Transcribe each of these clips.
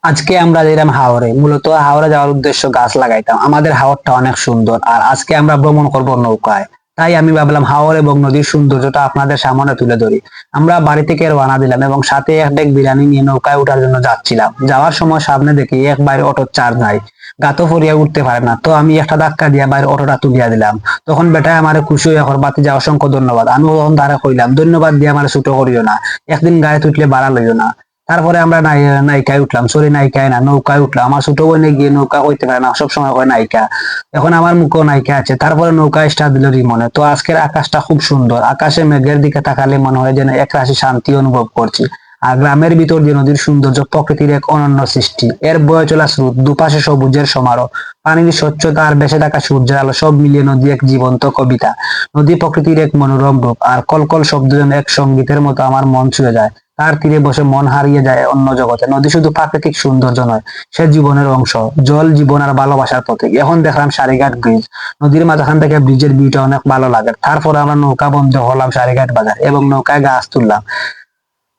আজকে আমরা যেলাম হাওরে। মূলত হাওরে যাওয়ার উদ্দেশ্য গাছ লাগাইতাম। আমাদের হাওরটা অনেক সুন্দর, আর আজকে আমরা ভ্রমণ করব নৌকায়। তাই আমি ভাবলাম হাওর এবং নদীর সৌন্দর্যটা আপনাদের সামনে তুলে ধরি। আমরা বাড়ি থেকে রওনা দিলাম এবং সাথে এক ব্যাগ বিরিয়ানি নিয়ে নৌকায় ওঠার জন্য যাচ্ছিলাম। যাওয়ার সময় সামনে দেখি এক বাইরে অটোর চার্জ নাই, গাতো ফরিয়া উঠতে পারে না। তো আমি একটা ধাক্কা দিয়া বাইরে অটোটা তুলিয়া দিলাম। তখন বেটায় আমার খুশি হয়ে বাতি যা অসংখ্য ধন্যবাদ। আমি তখন তারা কইলাম, ধন্যবাদ দিয়ে আমার ছোট করিও না, একদিন গায়ে তুললে বাড়া লইও না। তারপরে আমরা নায়িকায় উঠলাম, সরি নায়িকায় না, নৌকায় উঠলাম। আমার ছোট বোনে গিয়ে নৌকা হইতে পারে না, সবসময় হয় নায়িকা। এখন আমার মুখেও নায়িকা আছে। তারপরে নৌকায় স্টার্ট দিল রিমনে। তো আজকের আকাশটা খুব সুন্দর। আকাশে মেঘের দিকে তাকালে মনে হয় যেন এক রাশি শান্তি অনুভব করছি। আর গ্রামের ভিতর দিয়ে নদীর সৌন্দর্য প্রকৃতির এক অনন্য সৃষ্টি। এর বয়ে চলা স্রোত, দুপাশে সবুজের সমারোহ, পানির স্বচ্ছতা আর ভেসে থাকা সূর্যের আলো, সব মিলিয়ে নদী এক জীবন্ত কবিতা। নদী প্রকৃতির এক মনোরম রূপ, আর কলকল শব্দ যেন এক সঙ্গীতের মতো আমার মন ছুঁয়ে যায়। তার তীরে বসে মন হারিয়ে যায় অন্য জগতে। নদী শুধু প্রাকৃতিক সৌন্দর্য নয়, সে জীবনের অংশ। জল জীবন আর ভালোবাসার প্রতীক। এখন দেখলাম সারিঘাট ব্রিজ। নদীর মাঝখান থেকে ব্রিজের ভিউটা অনেক ভালো লাগে। তারপর আমরা নৌকা বন্ধ হলাম সারিঘাট বাজার এবং নৌকায় গাছ তুললাম।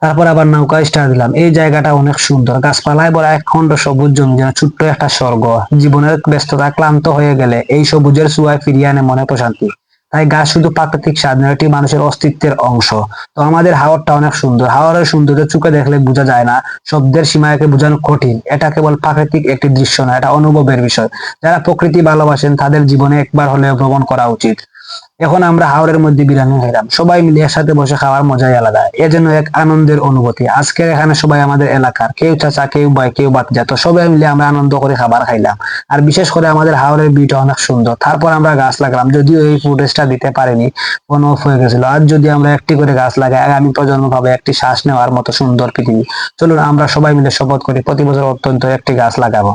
তারপর আবার নৌকা স্টার্ট দিলাম। এই জায়গাটা অনেক সুন্দর, গাছপালায় ভরা এক খণ্ড সবুজ জমি, যেন ছোট্ট একটা স্বর্গ। জীবনের ব্যস্ততা ক্লান্ত হয়ে গেলে এই সবুজের ছোঁয়ায় ফিরিয়ে আনে মনে প্রশান্তি। তাই গাছ শুধু প্রাকৃতিক স্বাদ নয়, এটি মানুষের অস্তিত্বের অংশ। তো আমাদের হাওরটা অনেক সুন্দর। হাওরের সৌন্দর্য চোখে দেখলে বোঝা যায় না, শব্দের সীমাকে বোঝানো কঠিন। এটা কেবল প্রাকৃতিক একটি দৃশ্য না, এটা অনুভবের বিষয়। যারা প্রকৃতি ভালোবাসেন তাদের জীবনে একবার হলেও ভ্রমণ করা উচিত। এখন আমরা হাওরের মধ্যে বিরিয়ানি খাইলাম। সবাই মিলে একসাথে বসে খাওয়ার মজাই আলাদা। এ যেন এক আনন্দের অনুভূতি। আজকে এখানে সবাই আমাদের এলাকার, কেউ চাচা, কেউ ভাই, কেউ বাতিজা। তো সবাই মিলে আমরা আনন্দ করে খাবার খাইলাম। আর বিশেষ করে আমাদের হাওরের ভিউটা অনেক সুন্দর। তারপর আমরা গাছ লাগালাম, যদিও এই ফুটেজটা দিতে পারিনি, ফোন অফ হয়ে গেছিল। আর যদি আমরা একটি করে গাছ লাগাই, আগামী প্রজন্ম পাবে একটি শ্বাস নেওয়ার মতো সুন্দর পৃথিবী। চলুন আমরা সবাই মিলে শপথ করি প্রতি বছর অত্যন্ত একটি গাছ লাগাবো।